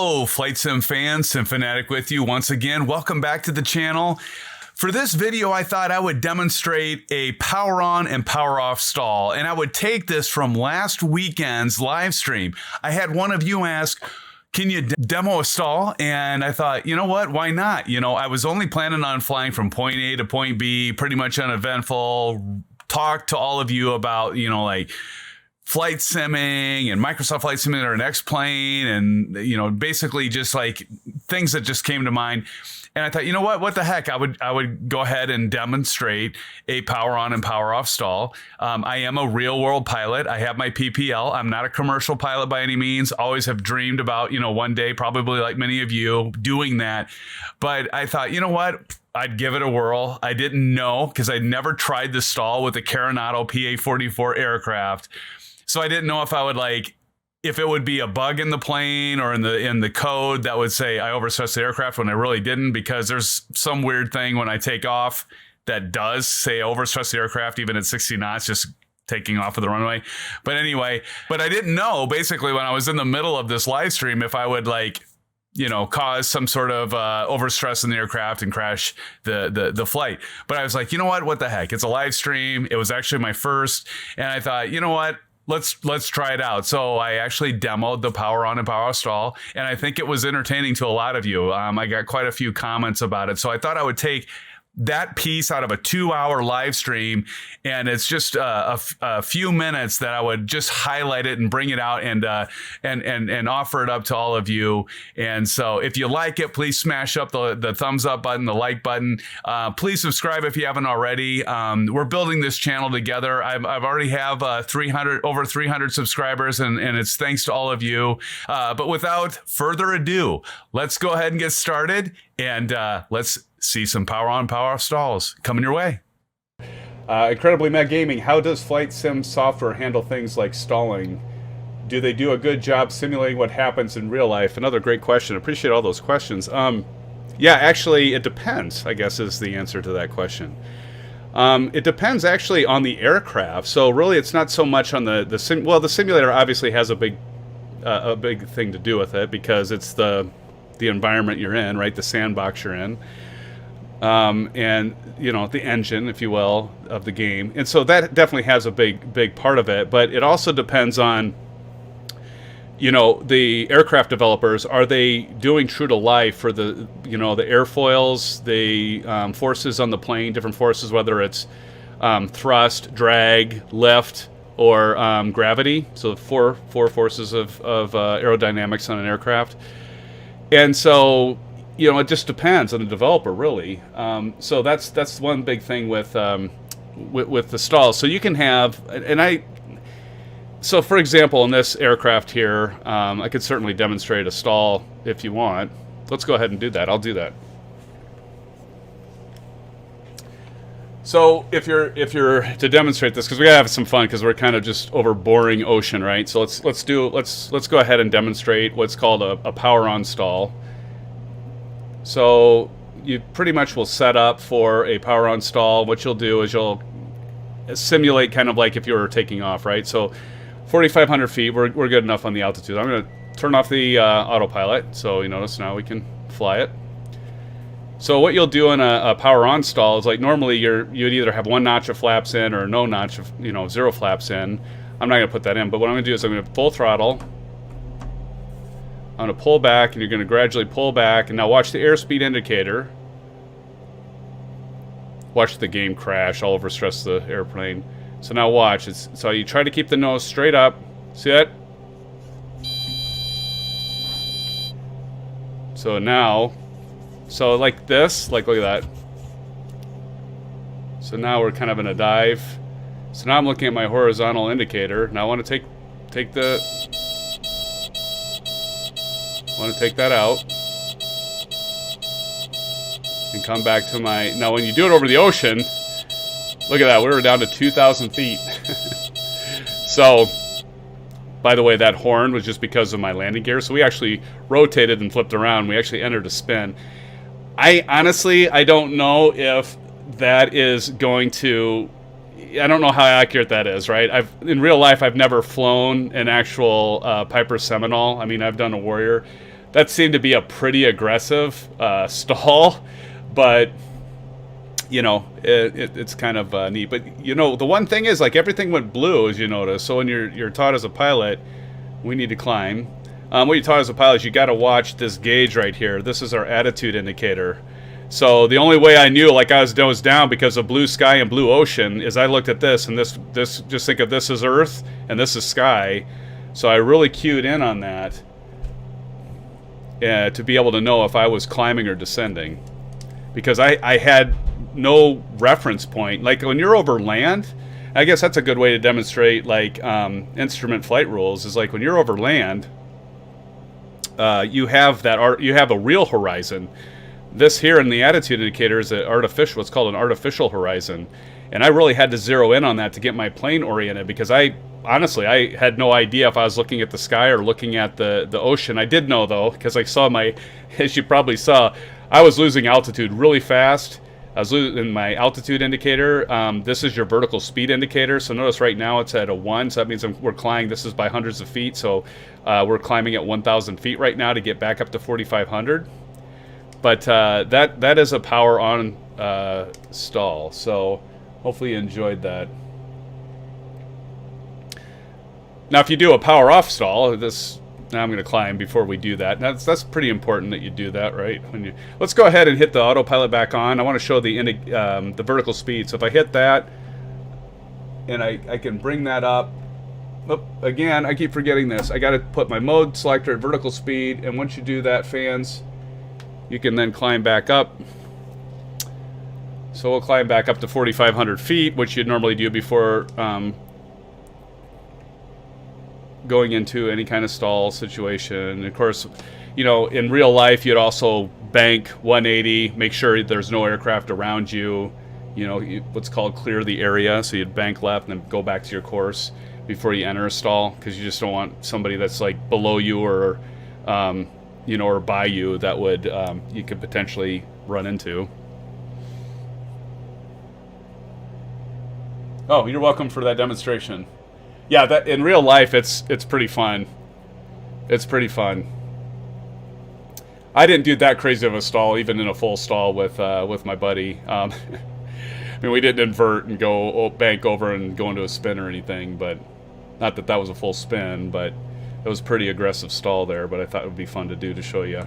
Hello, Flight Sim fans, Sim Fanatic with you once again. Welcome back to the channel. For this video, I thought I would demonstrate a power on and power off stall, and I would take this from last weekend's live stream. I had one of you ask, can you demo a stall? And I thought, you know what, why not? You know, I was only planning on flying from point A to point B, pretty much uneventful, talk to all of you about, you know, like flight simming and Microsoft Flight Simulator and X-Plane and, you know, basically just like things that just came to mind. And I thought, you know what the heck? I would go ahead and demonstrate a power on and power off stall. I am a real world pilot. I have my PPL. I'm not a commercial pilot by any means. Always have dreamed about, you know, one day, probably like many of you, doing that. But I thought, you know what? I'd give it a whirl. I didn't know because I'd never tried the stall with the Carenado PA44 aircraft. So I didn't know if I would if it would be a bug in the plane or in the code that would say I overstressed the aircraft when I really didn't, because there's some weird thing when I take off that does say overstressed the aircraft even at 60 knots, just taking off of the runway. But anyway, but I didn't know basically when I was in the middle of this live stream if I would you know, cause some sort of overstress in the aircraft and crash the flight. But I was like, you know what the heck? It's a live stream. It was actually my first. And I thought, you know what? Let's try it out. So I actually demoed the power on and power off stall, and I think it was entertaining to a lot of you. I got quite a few comments about it. So I thought I would take that piece out of a 2-hour live stream, and it's just a few minutes that I would just highlight it and bring it out and offer it up to all of you. And so if you like it, please smash up the thumbs up button, the like button. Please subscribe if you haven't already. We're building this channel together. I've already have over 300 subscribers, and it's thanks to all of you. But without further ado, let's go ahead and get started, and let's see some power on, power off stalls coming your way. Incredibly Mad Gaming, how does flight sim software handle things like stalling? Do they do a good job simulating what happens in real life? Another great question. Appreciate all those questions. Yeah, actually, it depends, I guess, is the answer to that question. It depends actually on the aircraft. So really, it's not so much on the simulator obviously has a big thing to do with it, because it's the environment you're in, right? The sandbox you're in. And you know, the engine, if you will, of the game. And so that definitely has a big part of it, but it also depends on, you know, the aircraft developers. Are they doing true to life for the, you know, the airfoils, the forces on the plane, different forces, whether it's thrust, drag, lift, or gravity. So four forces of aerodynamics on an aircraft. And so, you know, it just depends on the developer, really. So that's one big thing with the stalls. So you can have, so for example, in this aircraft here, I could certainly demonstrate a stall if you want. Let's go ahead and do that. I'll do that. So if you're to demonstrate this, because we gotta have some fun, because we're kind of just over boring ocean, right? So let's go ahead and demonstrate what's called a power on stall. So you pretty much will set up for a power on stall. What you'll do is you'll simulate kind of like if you were taking off, right? So 4,500 feet, we're good enough on the altitude. I'm going to turn off the autopilot, so you notice now we can fly it. So what you'll do in a power on stall is, like, normally you'd either have one notch of flaps in or no notch of, you know, 0 flaps in. I'm not going to put that in, but what I'm going to do is I'm going to full throttle. I'm going to pull back, and you're going to gradually pull back. And now watch the airspeed indicator. Watch the game crash. I'll overstress the airplane. So now watch. So you try to keep the nose straight up. See that? So now, so like this, like look at that. So now we're kind of in a dive. So now I'm looking at my horizontal indicator. Now I want to take that out and come back to my, now when you do it over the ocean, look at that, we were down to 2,000 feet. So, by the way, that horn was just because of my landing gear, so we actually rotated and flipped around. We actually entered a spin. I honestly don't know if that is going to, I don't know how accurate that is, right? In real life, I've never flown an actual Piper Seminole. I mean, I've done a Warrior. that seemed to be a pretty aggressive stall, but you know, it's kind of neat. But you know, the one thing is, like, everything went blue, as you notice. So when you're taught as a pilot, we need to climb. What you're taught as a pilot is you got to watch this gauge right here. This is our attitude indicator. So the only way I knew, like, I was nose down because of blue sky and blue ocean, is I looked at this, and this just think of this as Earth and this is sky. So I really cued in on that to be able to know if I was climbing or descending, because I had no reference point. Like when you're over land, I guess that's a good way to demonstrate like instrument flight rules, is like when you're over land, you have a real horizon. This here in the attitude indicator is what's called an artificial horizon, and I really had to zero in on that to get my plane oriented, because honestly I had no idea if I was looking at the sky or looking at the ocean. I did know though, because I saw as you probably saw, I was losing altitude really fast. I was losing my altitude indicator. This is your vertical speed indicator. So notice right now it's at a 1, so that means we're climbing. This is by hundreds of feet, so we're climbing at 1,000 feet right now to get back up to 4,500. But that is a power on stall. So hopefully you enjoyed that. Now, if you do a power off stall, now I'm going to climb before we do that. That's pretty important that you do that, right? Let's go ahead and hit the autopilot back on. I want to show the vertical speed. So if I hit that, and I can bring that up. Oh, again, I keep forgetting this. I got to put my mode selector at vertical speed, and once you do that, fans, you can then climb back up. So we'll climb back up to 4,500 feet, which you'd normally do before going into any kind of stall situation. And of course, you know, in real life, you'd also bank 180, make sure there's no aircraft around you. You know, what's called clear the area. So you'd bank left and then go back to your course before you enter a stall, because you just don't want somebody that's like below you or you know, or by you that would you could potentially run into. Oh, you're welcome for that demonstration. Yeah, that in real life, it's pretty fun. It's pretty fun. I didn't do that crazy of a stall, even in a full stall with my buddy. I mean, we didn't invert and go bank over and go into a spin or anything, but not that was a full spin, but it was pretty aggressive stall there. But I thought it would be fun to do to show you.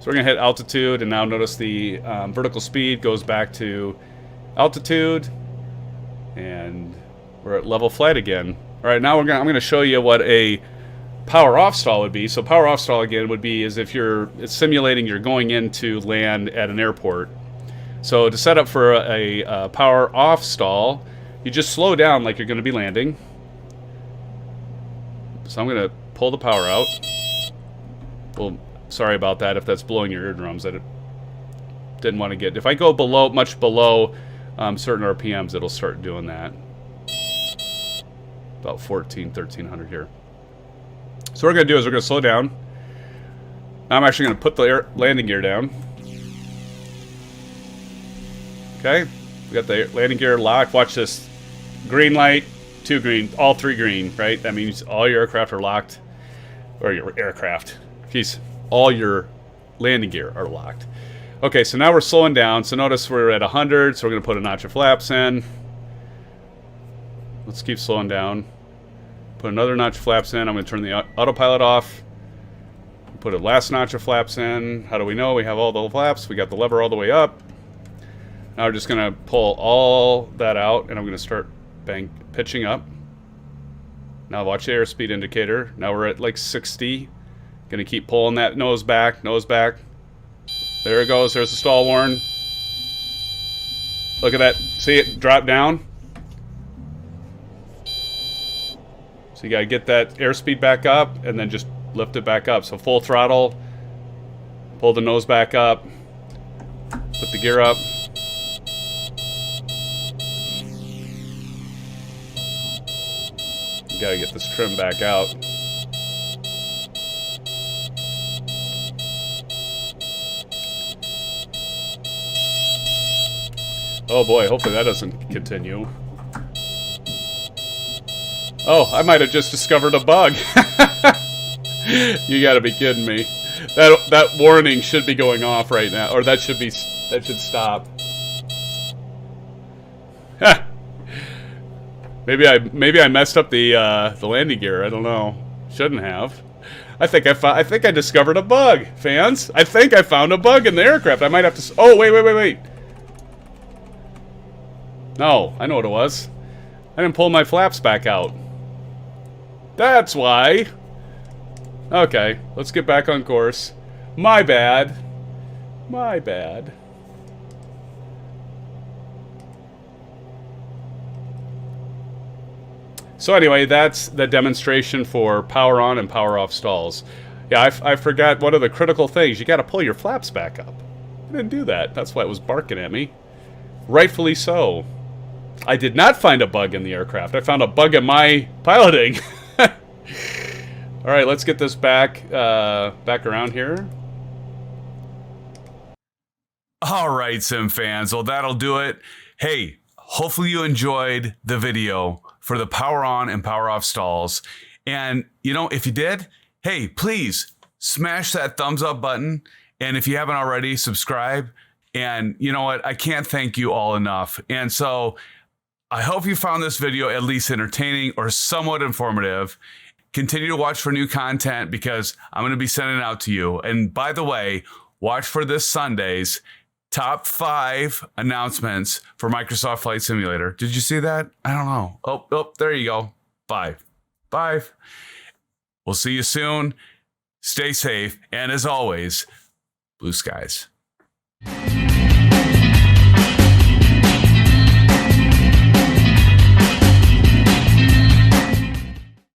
So we're gonna hit altitude, and now notice the vertical speed goes back to altitude, and we're at level flight again. All right, now I'm going to show you what a power off stall would be. So power off stall again would be as if it's simulating you're going into land at an airport. So to set up for a power off stall, you just slow down like you're going to be landing. So I'm going to pull the power out. Well, sorry about that if that's blowing your eardrums. I didn't want to get... If I go much below certain RPMs, it'll start doing that. About 1,300 here. So what we're going to do is we're going to slow down. Now I'm actually going to put the landing gear down. Okay, we got the landing gear locked. Watch this. Green light, 2 green, all 3 green, right? That means all your aircraft are locked. Or your aircraft. Jeez, all your landing gear are locked. Okay, so now we're slowing down. So notice we're at 100, so we're going to put a notch of flaps in. Let's keep slowing down. Put another notch of flaps in. I'm going to turn the autopilot off. Put a last notch of flaps in. How do we know we have all the flaps? We got the lever all the way up. Now we're just going to pull all that out, and I'm going to start pitching up. Now watch the airspeed indicator. Now we're at like 60. Going to keep pulling that nose back, nose back. There it goes. There's the stall warn. Look at that. See it drop down? So you got to get that airspeed back up and then just lift it back up. So full throttle, pull the nose back up, put the gear up. You got to get this trim back out. Oh boy, hopefully that doesn't continue. Oh, I might have just discovered a bug. You gotta be kidding me. that warning should be going off right now, or that should stop. Maybe I messed up the landing gear. I don't know. Shouldn't have. I think I discovered a bug, fans. I think I found a bug in the aircraft. I might have to. Oh, wait. No, I know what it was. I didn't pull my flaps back out. That's why. Okay, let's get back on course. My bad. My bad. So anyway, that's the demonstration for power on and power off stalls. Yeah, I forgot one of the critical things. You got to pull your flaps back up. I didn't do that. That's why it was barking at me. Rightfully so. I did not find a bug in the aircraft. I found a bug in my piloting. All right, let's get this back around here. All right, Sim fans. Well, that'll do it. Hey, hopefully you enjoyed the video for the power on and power off stalls. And, you know, if you did, hey, please smash that thumbs up button. And if you haven't already, subscribe. And you know what? I can't thank you all enough. And so I hope you found this video at least entertaining or somewhat informative. Continue to watch for new content because I'm going to be sending it out to you. And by the way, watch for this Sunday's top 5 announcements for Microsoft Flight Simulator. Did you see that? I don't know. Oh, there you go. 5. We'll see you soon. Stay safe. And as always, blue skies.